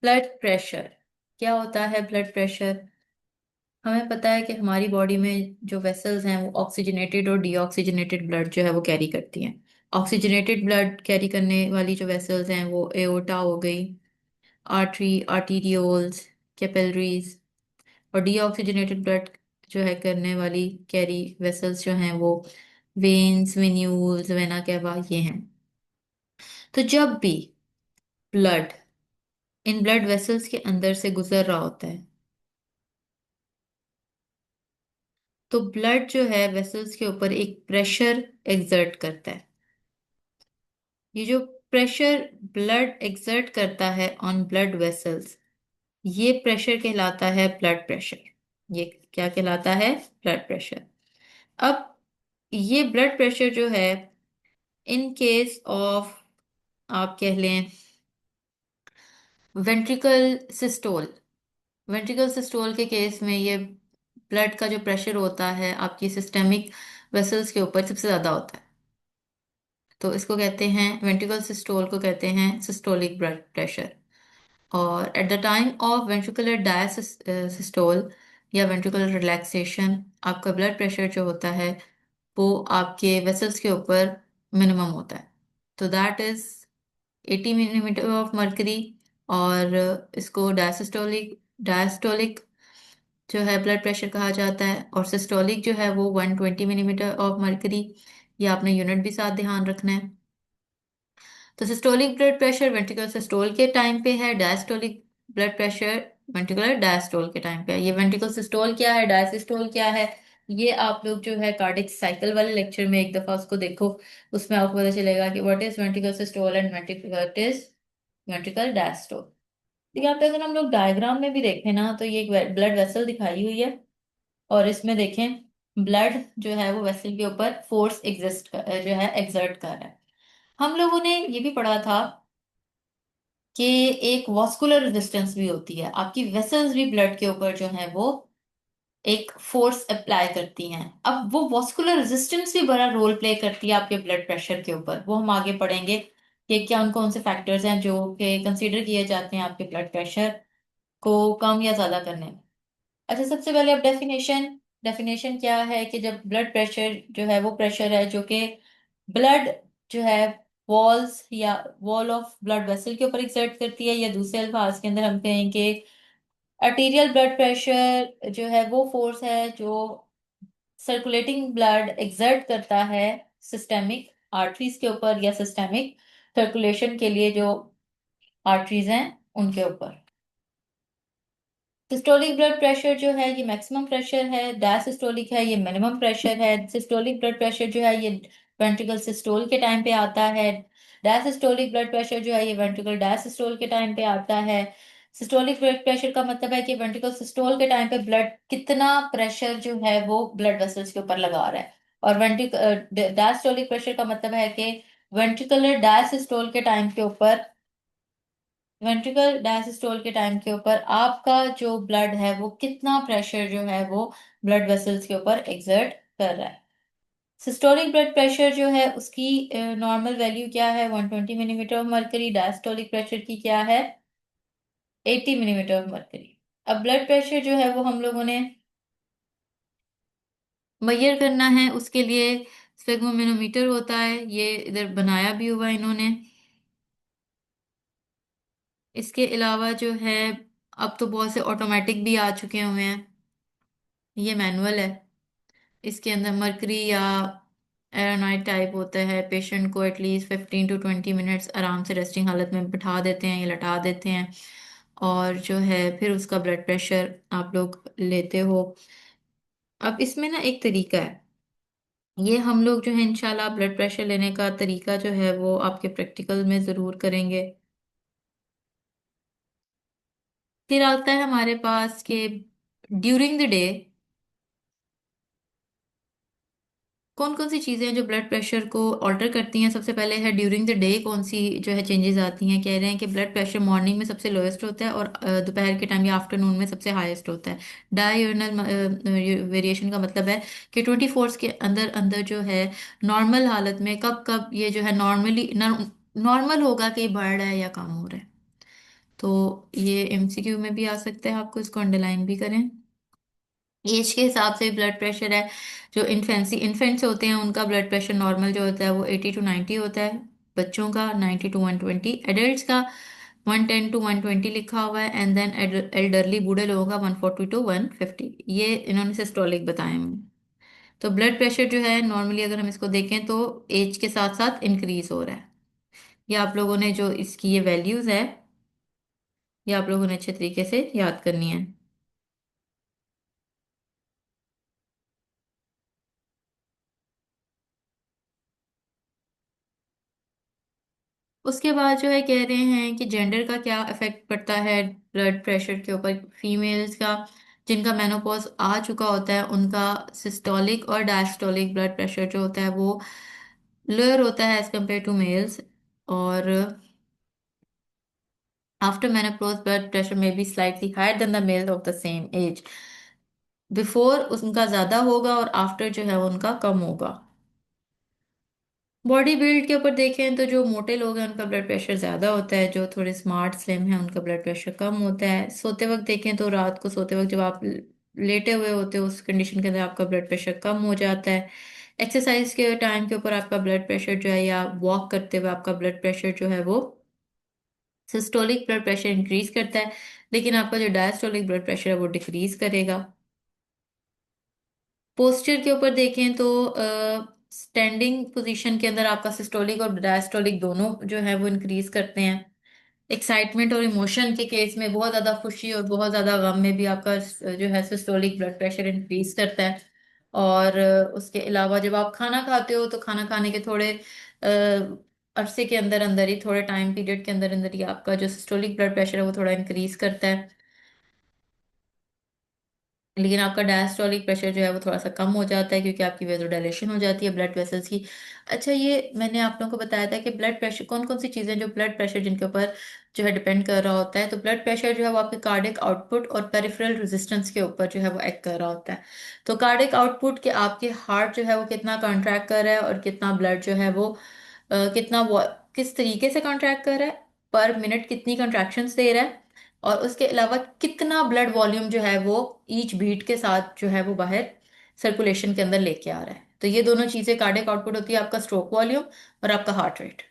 Blood pressure क्या होता है? ब्लड प्रेशर, हमें पता है कि हमारी बॉडी में जो वेसल्स हैं वो ऑक्सीजनेटेड और डीऑक्सीजनेटेड ब्लड जो है वो कैरी करती हैं। ऑक्सीजनेटेड ब्लड कैरी करने वाली जो वेसल्स हैं वो एओर्टा हो गई, आर्टरी, आर्टीरियोल्स, कैपिलरीज। और डीऑक्सीजनेटेड ब्लड जो है करने वाली कैरी वेसल्स जो हैं वो वेन्स, वेन्यूल्स, वेना कैवा, ये हैं। तो जब भी ब्लड इन ब्लड वेसल्स के अंदर से गुजर रहा होता है तो ब्लड जो है वेसल्स के ऊपर एक प्रेशर एक्सर्ट करता है। ये जो प्रेशर ब्लड एक्सर्ट करता है ऑन ब्लड वेसल्स, ये प्रेशर कहलाता है ब्लड प्रेशर। ये क्या कहलाता है? Blood pressure. अब ये ब्लड प्रेशर जो है, इन केस ऑफ, आप कह लें, वेंट्रिकल सिस्टोल, वेंट्रिकल सिस्टोल के केस में ये ब्लड का जो प्रेशर होता है आपकी सिस्टेमिक वेसल्स के ऊपर सबसे ज्यादा होता है। तो इसको कहते हैं, वेंट्रिकल सिस्टोल को कहते हैं सिस्टोलिक ब्लड प्रेशर। और at the time of ventricular diastole या वेंट्रिकुलर रिलैक्सेशन, आपका ब्लड प्रेशर जो होता है वो आपके वेसल्स के ऊपर मिनिमम होता है। तो that is 80 millimetre of mercury. और इसको डायसिस्टोलिक डायस्टोलिक जो है ब्लड प्रेशर कहा जाता है, और सिस्टोलिक जो है वो 120 मिलीमीटर ऑफ मर्करी। ये आपने यूनिट भी साथ ध्यान रखना है। तो systolic blood pressure ventricular systole के टाइम पे है, diastolic blood pressure ventricular diastole के टाइम पे है। ये वेंट्रिकुलर सिस्टोल क्या है, डायसिस्टोल क्या है, ये आप लोग जो है कार्डिक साइकिल वाले लेक्चर में एक दफा उसको देखो। उसमें आपको पता चलेगा कि what is ventricular systole and what is ventricular diastole. तो यहाँ पे अगर हम लोग डायग्राम में भी देखें ना, तो ये एक ब्लड वेसल दिखाई हुई है। और इसमें देखें, ब्लड जो है वो वेसल के ऊपर फोर्स जो है एक्सर्ट कर रहा है। हम लोगों ने ये भी पढ़ा था कि एक वॉस्कुलर रेजिस्टेंस भी होती है, आपकी वेसल्स भी ब्लड के ऊपर जो है वो एक फोर्स अप्लाई करती हैं। अब वो वॉस्कुलर रेजिस्टेंस भी बड़ा रोल प्ले करती है आपके ब्लड प्रेशर के ऊपर, वो हम आगे पढ़ेंगे कि क्या उन कौन से फैक्टर्स हैं जो कि कंसीडर किए जाते हैं आपके ब्लड प्रेशर को कम या ज्यादा करने में। अच्छा, सबसे पहले अब डेफिनेशन। डेफिनेशन क्या है कि जब ब्लड प्रेशर जो है वो प्रेशर है जो कि ब्लड जो है वॉल्स या वॉल ऑफ ब्लड वेसल के ऊपर एक्सर्ट करती है, या दूसरे अल्फाज के अंदर हम कहें कि आर्टीरियल ब्लड प्रेशर जो है वो फोर्स है जो सर्कुलेटिंग ब्लड एक्सर्ट करता है सिस्टेमिक आर्टरीज के ऊपर, या सिस्टेमिक सर्कुलेशन के लिए जो आर्टरीज हैं उनके ऊपर। सिस्टोलिक ब्लड प्रेशर जो है ये मैक्सिमम प्रेशर है, डायसिस्टोलिक है ये मिनिमम प्रेशर है। सिस्टोलिक ब्लड प्रेशर जो है ये वेंट्रिकल सिस्टोल के टाइम पे आता है। डायसिस्टोलिक ब्लड प्रेशर जो है ये वेंट्रिकल डायसिस्टोल के टाइम पे आता है। सिस्टोलिक ब्लड प्रेशर का मतलब है कि वेंट्रिकल सिस्टोल के टाइम पे ब्लड कितना प्रेशर जो है वो ब्लड वेसल्स के ऊपर लगा रहा है। और वेंट्रिकल डायस्टोलिक प्रेशर का मतलब है कि वेंट्रिकुलर डायसिस्टोल के टाइम के ऊपर, वेंट्रिकल डायसिस्टोल के टाइम के ऊपर आपका जो ब्लड है वो कितना प्रेशर जो है वो ब्लड वेसल्स के ऊपर एक्सर्ट कर रहा है। सिस्टोलिक ब्लड प्रेशर जो है उसकी नॉर्मल वैल्यू क्या है? 120 millimetre of mercury. Diastolic pressure की क्या है? 80 मिलीमीटर ऑफ मरकरी। अब ब्लड प्रेशर जो है वो हम लोगों ने मेजर करना है, उसके लिए स्फेग्मोमेनोमीटर होता है, ये इधर बनाया भी हुआ है इन्होंने। इसके अलावा जो है, अब तो बहुत से ऑटोमेटिक भी आ चुके हुए हैं, ये मैनुअल है। इसके अंदर मरकरी या एरोनाइट टाइप होता है। पेशेंट को एटलीस्ट 15 to 20 मिनट्स आराम से रेस्टिंग हालत में बिठा देते हैं या लटा देते हैं, और जो है फिर उसका ब्लड प्रेशर आप लोग लेते हो। अब इसमें ना एक तरीका है, ये हम लोग जो है इंशाल्लाह ब्लड प्रेशर लेने का तरीका जो है वो आपके प्रैक्टिकल में ज़रूर करेंगे। फिर आता है हमारे पास कि ड्यूरिंग द डे कौन कौन सी चीजें हैं जो ब्लड प्रेशर को ऑल्टर करती हैं। सबसे पहले है ड्यूरिंग द डे कौन सी जो है चेंजेस आती हैं। कह रहे हैं कि ब्लड प्रेशर मॉर्निंग में सबसे लोएस्ट होता है, और दोपहर के टाइम या आफ्टरनून में सबसे हाईएस्ट होता है। डायurnal वेरिएशन का मतलब है कि 24 के अंदर अंदर जो है नॉर्मल हालत में कब कब ये जो है नॉर्मली नॉर्मल होगा कि बढ़ रहा है या कम हो रहा है। तो ये एमसीक्यू में भी आ सकता है, आपको इसको अंडरलाइन भी करें। एज के हिसाब से ब्लड प्रेशर है, जो इन्फेंट्स होते हैं उनका ब्लड प्रेशर नॉर्मल जो होता है वो 80 to 90 होता है। बच्चों का 90 to 120, एडल्ट्स का 110 to 120 लिखा हुआ है। एंड देन एल्डरली बूढ़े लोगों का 140 to 150, ये इन्होंने सिस्टोलिक बताए हैं। तो ब्लड प्रेशर जो है नॉर्मली अगर हम इसको देखें तो एज के साथ साथ इंक्रीज हो रहा है। ये आप लोगों ने जो इसकी ये वैल्यूज है, ये आप लोगों ने अच्छे तरीके से याद करनी है। उसके बाद जो है कह रहे हैं कि जेंडर का क्या इफेक्ट पड़ता है ब्लड प्रेशर के ऊपर। फीमेल्स का, जिनका मेनोपॉज आ चुका होता है, उनका सिस्टोलिक और डायस्टोलिक ब्लड प्रेशर जो होता है वो लोअर होता है एज कम्पेयर टू मेल्स। और आफ्टर मेनोपॉज ब्लड प्रेशर में be slightly higher than the male of the same age. Before उनका ज्यादा होगा और आफ्टर जो है उनका कम होगा। बॉडी बिल्ड के ऊपर देखें तो जो मोटे लोग हैं उनका ब्लड प्रेशर ज्यादा होता है, जो थोड़े स्मार्ट स्लिम हैं उनका ब्लड प्रेशर कम होता है। सोते वक्त देखें तो रात को सोते वक्त जब आप लेटे हुए होते हो उस कंडीशन के अंदर आपका ब्लड प्रेशर कम हो जाता है। एक्सरसाइज के टाइम के ऊपर आपका ब्लड प्रेशर जो है, या वॉक करते हुए आपका ब्लड प्रेशर जो है वो सिस्टोलिक ब्लड प्रेशर इंक्रीज करता है, लेकिन आपका जो डायस्टोलिक ब्लड प्रेशर है वो डिक्रीज करेगा। पोस्चर के ऊपर देखें तो स्टैंडिंग पोजीशन के अंदर आपका सिस्टोलिक और डायस्टोलिक दोनों जो है वो इंक्रीज करते हैं। एक्साइटमेंट और इमोशन के केस में, बहुत ज्यादा खुशी और बहुत ज्यादा गम में भी आपका जो है सिस्टोलिक ब्लड प्रेशर इंक्रीज करता है। और उसके अलावा जब आप खाना खाते हो तो खाना खाने के थोड़े अरसे के अंदर अंदर ही, थोड़े टाइम पीरियड के अंदर अंदर ही आपका जो सिस्टोलिक ब्लड प्रेशर है वो थोड़ा इंक्रीज करता है, लेकिन आपका डायस्टोलिक प्रेशर जो है वो थोड़ा सा कम हो जाता है, क्योंकि आपकी वेसोडाइलेशन हो जाती है ब्लड वेसल्स की। अच्छा, ये मैंने आप लोगों को बताया था कि ब्लड प्रेशर कौन कौन सी चीजें जो ब्लड प्रेशर जिनके ऊपर जो है डिपेंड कर रहा होता है। तो ब्लड प्रेशर जो है वो आपके कार्डिक आउटपुट और पेरिफेरल रेजिस्टेंस के ऊपर जो है वो एक्ट कर रहा होता है। तो कार्डिक आउटपुट के आपके हार्ट जो है वो कितना कॉन्ट्रैक्ट कर रहा है और कितना ब्लड जो है वो किस तरीके से कॉन्ट्रैक्ट कर रहा है, पर मिनट कितनी कॉन्ट्रैक्शंस दे रहा है, और उसके अलावा कितना ब्लड वॉल्यूम जो है वो ईच बीट के साथ जो है वो बाहर सर्कुलेशन के अंदर लेके आ रहा है। तो ये दोनों चीजें कार्डियक आउटपुट होती है, आपका स्ट्रोक वॉल्यूम और आपका हार्ट रेट,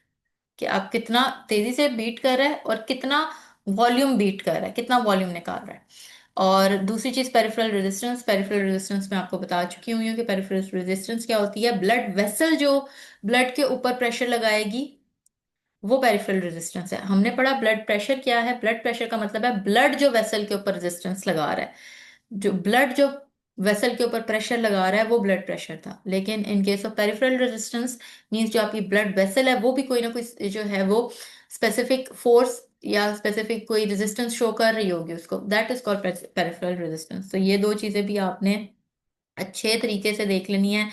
कि आप कितना तेजी से बीट कर रहा है और कितना वॉल्यूम बीट कर रहा है, कितना वॉल्यूम निकाल रहा है। और दूसरी चीज पेरिफेरल रेजिस्टेंस। पेरिफेरल रेजिस्टेंस मैं आपको बता चुकी हूँ कि पेरिफेरल रेजिस्टेंस क्या होती है। ब्लड वेसल जो ब्लड के ऊपर प्रेशर लगाएगी वो पेरिफेरल रेजिस्टेंस है। हमने पढ़ा ब्लड प्रेशर क्या है। ब्लड प्रेशर का मतलब है ब्लड जो वेसल के ऊपर रेजिस्टेंस लगा रहा है, जो ब्लड जो वेसल के ऊपर प्रेशर लगा रहा है वो ब्लड प्रेशर था। लेकिन इन case of peripheral resistance means जो आपकी ब्लड वेसल है वो भी कोई ना कोई जो है वो स्पेसिफिक फोर्स या स्पेसिफिक कोई रेजिस्टेंस शो कर रही होगी उसको, that is called peripheral resistance. तो ये दो चीजें भी आपने अच्छे तरीके से देख लेनी है,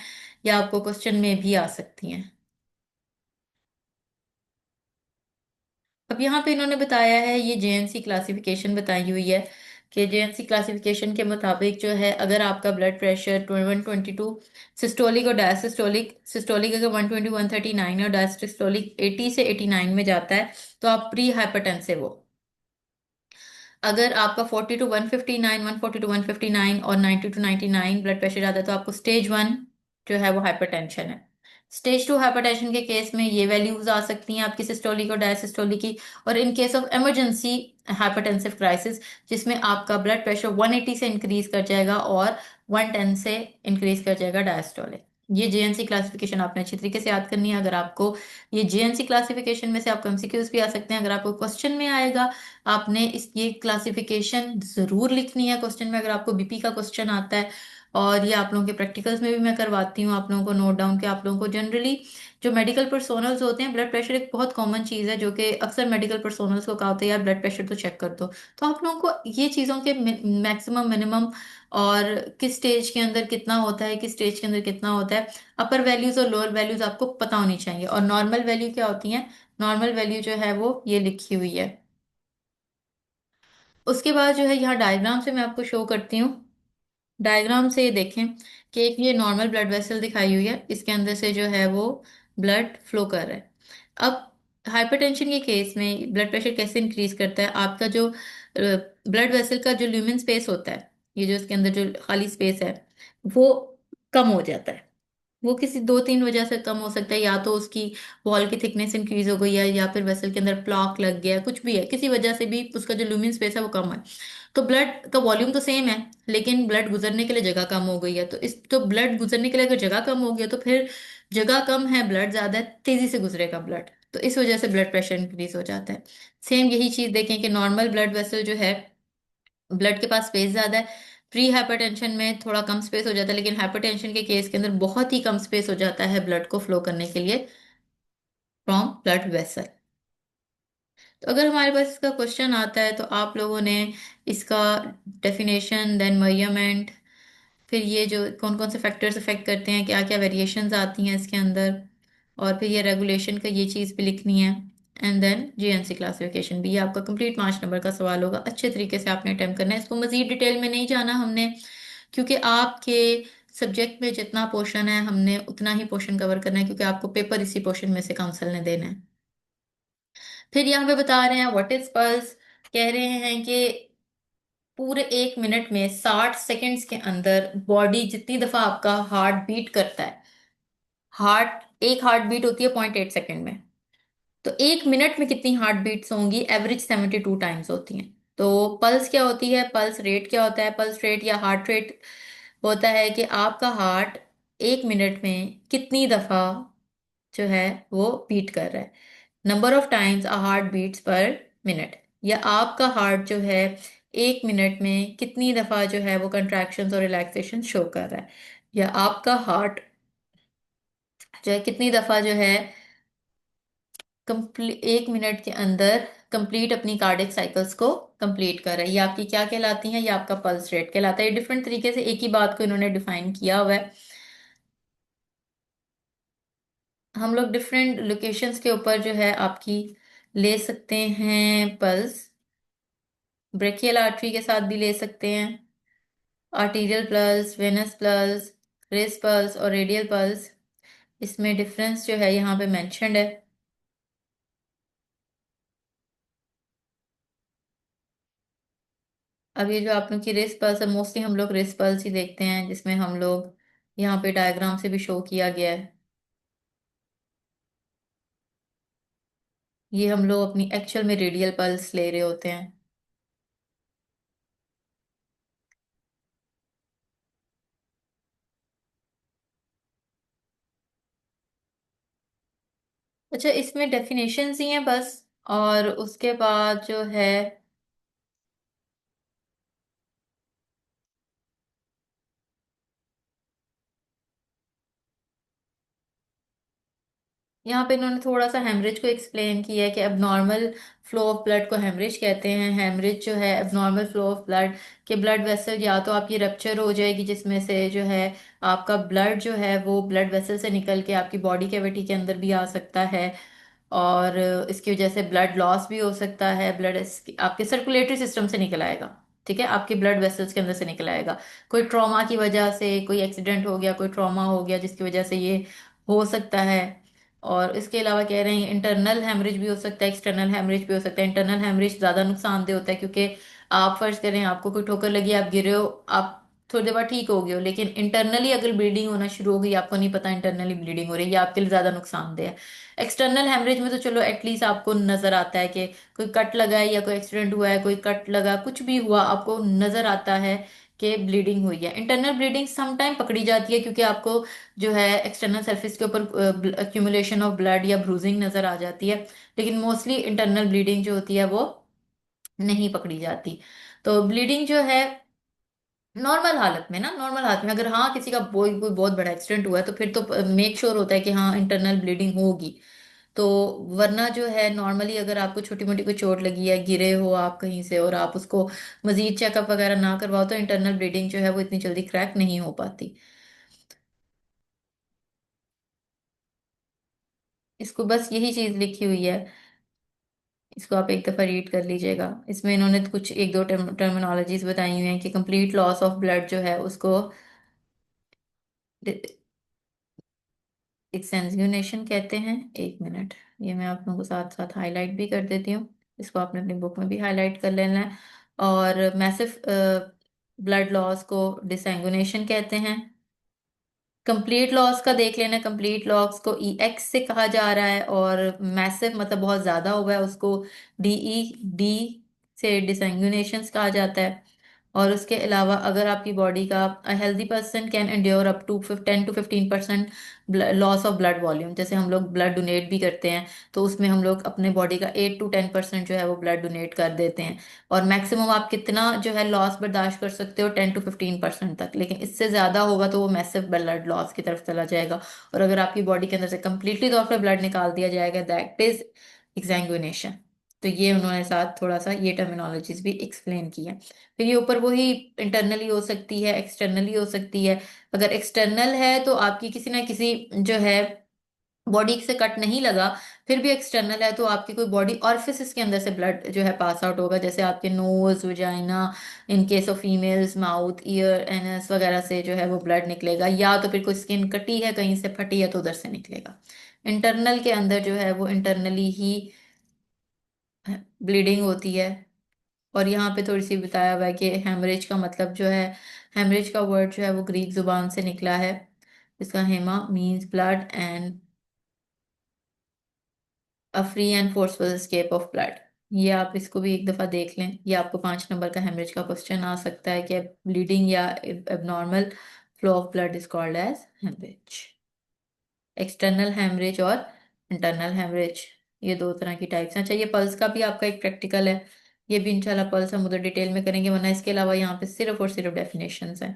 या आपको क्वेश्चन में भी आ सकती हैं। अब यहाँ पे इन्होंने बताया है, ये जेएनसी क्लासिफिकेशन बताई हुई है कि जेएनसी क्लासिफिकेशन के मुताबिक जो है, अगर आपका ब्लड प्रेशर 122 सिस्टोलिक और डायसिस्टोलिक, सिस्टोलिक अगर 120 139 और डायसिस्टोलिक 80 से 89 में जाता है तो आप प्री हाइपरटेंसिव हो। अगर आपका 40 to 159, 140 to 159 और 90 to 99 ब्लड प्रेशर आता है तो आपको स्टेज 1 जो है वो हाइपरटेंशन है। स्टेज 2 हाइपरटेंशन के केस में ये वैल्यूज आ सकती हैं आपकी सिस्टोलिक और डायसिस्टोलिक की। और इन case of emergency hypertensive crisis, जिसमें आपका ब्लड प्रेशर 180 से इंक्रीज कर जाएगा और 110 से इंक्रीज कर जाएगा डायस्टोलिक। ये जेएनसी क्लासिफिकेशन आपने अच्छी तरीके से याद करनी है। अगर आपको ये जेएनसी क्लासिफिकेशन में से आपको एमसीक्यूज भी आ सकते हैं, अगर आपको क्वेश्चन में आएगा, आपने इस ये क्लासिफिकेशन जरूर लिखनी है क्वेश्चन में, अगर आपको बीपी का क्वेश्चन आता है। और ये आप लोगों के प्रैक्टिकल्स में भी मैं करवाती हूँ आप लोगों को नोट डाउन, के आप लोगों को जनरली जो मेडिकल पर्सोनल्स होते हैं, ब्लड प्रेशर एक बहुत कॉमन चीज़ है जो कि अक्सर मेडिकल पर्सोनल्स को कहा होता है यार ब्लड प्रेशर तो चेक कर दो। तो आप लोगों को ये चीज़ों के मैक्सिमम मिनिमम और किस स्टेज के अंदर कितना होता है, किस स्टेज के अंदर कितना होता है, अपर वैल्यूज और लोअर वैल्यूज आपको पता होनी चाहिए। और नॉर्मल वैल्यू क्या होती है, नॉर्मल वैल्यू जो है वो ये लिखी हुई है। उसके बाद जो है यहाँ डायग्राम से मैं आपको शो करती हूँ। डायग्राम से ये देखें कि एक ये नॉर्मल ब्लड वेसल दिखाई हुई है, इसके अंदर से जो है वो ब्लड फ्लो कर रहा है। अब हाइपरटेंशन के केस में ब्लड प्रेशर कैसे इंक्रीज करता है, आपका जो ब्लड वेसल का जो ल्यूमेन स्पेस होता है, ये जो इसके अंदर जो खाली स्पेस है, वो कम हो जाता है। वो किसी दो तीन वजह से कम हो सकता है, या तो उसकी वॉल की थिकनेस इंक्रीज हो गई है, या फिर वेसल के अंदर प्लॉक लग गया, कुछ भी है, किसी वजह से भी उसका जो ल्यूमिन स्पेस है वो कम है। तो ब्लड का वॉल्यूम तो सेम है, लेकिन ब्लड गुजरने के लिए जगह कम हो गई है। तो इस तो ब्लड गुजरने के लिए अगर जगह कम हो गई है, तो फिर जगह कम है, ब्लड ज्यादा है, तेजी से गुजरेगा ब्लड, तो इस वजह से ब्लड प्रेशर इंक्रीज हो जाता है। सेम यही चीज देखें कि नॉर्मल ब्लड वेसल जो है, ब्लड के पास स्पेस ज्यादा है, प्री हाइपरटेंशन में थोड़ा कम स्पेस हो जाता है, लेकिन हाइपरटेंशन के केस के अंदर बहुत ही कम स्पेस हो जाता है ब्लड को फ्लो करने के लिए फ्रॉम ब्लड वेसल। तो अगर हमारे पास इसका क्वेश्चन आता है, तो आप लोगों ने इसका डेफिनेशन, देन मेजरमेंट, फिर ये जो कौन कौन से फैक्टर्स अफेक्ट करते हैं, क्या क्या वेरिएशंस आती हैं इसके अंदर, और फिर ये रेगुलेशन का ये चीज़ भी लिखनी है, एंड देन जीएनसी क्लासिफिकेशन भी। ये आपका कंप्लीट 5 नंबर का सवाल होगा, अच्छे तरीके से आपने अटेम्प्ट करना है इसको, मजीद डिटेल में नहीं जाना हमने, क्योंकि आपके सब्जेक्ट में जितना पोर्शन है हमने उतना ही पोर्शन कवर करना है, क्योंकि आपको पेपर इसी पोर्शन में से काउंसिल ने देना है। फिर यहाँ पे बता रहे हैं व्हाट इज पल्स। कह रहे हैं कि पूरे 1 मिनट में 60 सेकेंड्स के अंदर बॉडी जितनी दफा आपका हार्ट बीट करता है, एक हार्ट बीट होती है 0.8 सेकेंड में, तो 1 मिनट में कितनी हार्ट बीट्स होंगी, एवरेज 72 टाइम्स होती हैं। तो पल्स क्या होती है, पल्स रेट क्या होता है, पल्स रेट या हार्ट रेट होता है कि आपका हार्ट 1 मिनट में कितनी दफा जो है वो बीट कर रहा है, number of times a heart beats per minute, या आपका हार्ट जो है 1 मिनट में कितनी दफा जो है वो कंट्रैक्शंस और रिलैक्सेशन शो कर रहा है, या आपका हार्ट जो है कितनी दफा जो है 1 मिनट के अंदर कंप्लीट अपनी कार्डियक साइकिल्स को कंप्लीट कर रहा है। ये आपकी क्या कहलाती है, ये आपका पल्स रेट कहलाता है। ये डिफरेंट तरीके से एक ही बात को इन्होंने डिफाइन किया हुआ है। हम लोग डिफरेंट लोकेशंस के ऊपर जो है आपकी ले सकते हैं पल्स, ब्रेकियल आर्टरी के साथ भी ले सकते हैं, arterial pulse, venous pulse, race pulse और रेडियल पल्स। इसमें डिफरेंस जो है यहाँ पे मेंशन्ड है। अब ये जो आप लोग की रेस पल्स है, मोस्टली हम लोग रेस पल्स ही देखते हैं, जिसमें हम लोग यहाँ पे डायग्राम से भी शो किया गया है। ये हम लोग अपनी एक्चुअल में रेडियल पल्स ले रहे होते हैं। अच्छा, इसमें डेफिनेशंस ही हैं बस, और उसके बाद जो है यहाँ पे इन्होंने थोड़ा सा हेमरेज को एक्सप्लेन किया है कि अब नॉर्मल फ्लो ऑफ ब्लड को हेमरेज कहते हैं। हेमरेज जो है एबनॉर्मल फ्लो ऑफ ब्लड, के ब्लड वेसल या तो आपकी रप्चर हो जाएगी, जिसमें से जो है आपका ब्लड जो है वो ब्लड वेसल से निकल के आपकी बॉडी कैविटी के अंदर भी आ सकता है, और इसकी वजह से ब्लड लॉस भी हो सकता है, ब्लड आपके सर्कुलेटरी सिस्टम से निकल आएगा, ठीक है, आपके ब्लड वेसल्स के अंदर से निकल आएगा। कोई ट्रॉमा की वजह से, कोई एक्सीडेंट हो गया, कोई ट्रॉमा हो गया जिसकी वजह से ये हो सकता है। और इसके अलावा कह रहे हैं इंटरनल हेमरेज भी हो सकता है, एक्सटर्नल हेमरेज भी हो सकता है। इंटरनल हेमरेज ज्यादा नुकसानदेह होता है, क्योंकि आप फर्ज करें आपको कोई ठोकर लगी, आप गिरे हो, आप थोड़ी देर बाद ठीक हो गए हो, लेकिन इंटरनली अगर ब्लीडिंग होना शुरू हो गई, आपको नहीं पता इंटरनली ब्लीडिंग हो रही है, ये आपके लिए ज्यादा नुकसानदेह है। एक्सटर्नल हेमरेज में तो चलो एटलीस्ट आपको नजर आता है कि कोई कट लगा है, या कोई एक्सीडेंट हुआ है, कोई कट लगा, कुछ भी हुआ, आपको नजर आता है कि ब्लीडिंग हुई है। इंटरनल ब्लीडिंग सम टाइम पकड़ी जाती है, क्योंकि आपको जो है एक्सटर्नल सरफेस के ऊपर एक्यूमुलेशन ऑफ ब्लड या ब्रूजिंग नजर आ जाती है, लेकिन मोस्टली इंटरनल ब्लीडिंग जो होती है वो नहीं पकड़ी जाती। तो ब्लीडिंग जो है नॉर्मल हालत में ना, नॉर्मल हालत में अगर हाँ किसी का कोई बहुत बड़ा एक्सीडेंट हुआ है, तो फिर तो मेक श्योर होता है कि हाँ इंटरनल ब्लीडिंग होगी। तो वरना जो है नॉर्मली अगर आपको छोटी मोटी कोई चोट लगी है, गिरे हो आप कहीं से, और आप उसको मजीद चेकअप वगैरह ना करवाओ, तो इंटरनल ब्लीडिंग जो है वो इतनी जल्दी क्रैक नहीं हो पाती। इसको बस यही चीज लिखी हुई है, इसको आप एक दफा रीड कर लीजिएगा। इसमें इन्होंने कुछ एक दो टर्मिनोलॉजीज बताई हुई हैं कि कंप्लीट लॉस ऑफ ब्लड जो है उसको एक्सटेंगुनेशन कहते हैं, एक मिनट, ये मैं आप लोगों को साथ साथ हाईलाइट भी कर देती हूँ, इसको आपने अपनी बुक में भी हाईलाइट कर लेना है। और मैसिव ब्लड लॉस को डिसएंगुनेशन कहते हैं। कंप्लीट लॉस का देख लेना, कंप्लीट लॉस को EX से कहा जा रहा है, और मैसिव मतलब बहुत ज्यादा हुआ है उसको DE से डिसएंगुनेशन कहा जाता है। और उसके अलावा अगर आपकी बॉडी का, healthy person can endure up to 10 to 15% loss of blood volume. जैसे हम लोग ब्लड डोनेट भी करते हैं, तो उसमें हम लोग अपने बॉडी का 8 to 10% जो है वो ब्लड डोनेट कर देते हैं। और मैक्सिमम आप कितना जो है लॉस बर्दाश्त कर सकते हो, 10 to 15% तक, लेकिन इससे ज्यादा होगा तो वो मैसिव ब्लड लॉस की तरफ चला जाएगा। और अगर आपकी बॉडी के अंदर से कंप्लीटली तौर पर ब्लड निकाल दिया जाएगा, दैट इज एक्सैंग्विनेशन। तो ये उन्होंने साथ थोड़ा सा ये टर्मिनोलॉजीज भी एक्सप्लेन की है। फिर ये ऊपर वही, इंटरनली हो सकती है, एक्सटर्नली हो सकती है। अगर एक्सटर्नल है तो आपकी किसी ना किसी जो है बॉडी से कट नहीं लगा, फिर भी एक्सटर्नल है तो आपकी कोई बॉडी ऑरिफिस के अंदर से ब्लड जो है पास आउट होगा, जैसे आपके nose, vagina, in case of females mouth, ear, anus वगैरह से जो है वो ब्लड निकलेगा, या तो फिर कोई स्किन कटी है कहीं से, फटी है तो उधर से निकलेगा। इंटरनल के अंदर जो है वो इंटरनली ही ब्लीडिंग होती है। और यहाँ पे थोड़ी सी बताया हुआ है कि हेमरेज का मतलब जो है, हेमरेज का वर्ड जो है वो ग्रीक जुबान से निकला है। इसका Hema means blood and a free and forceful escape of blood. ये आप इसको भी एक दफा देख लें, ये आपको 5 नंबर का हेमरेज का क्वेश्चन आ सकता है कि ब्लीडिंग या abnormal flow of blood is called as haemorrhage. External haemorrhage और इंटरनल हेमरेज, ये दो तरह की टाइप्स हैं। अच्छा, ये पल्स का भी आपका एक प्रैक्टिकल है, ये भी इंशाल्लाह पल्स हम उधर डिटेल में करेंगे, वरना इसके अलावा यहाँ पे सिर्फ और सिर्फ डेफिनेशंस हैं।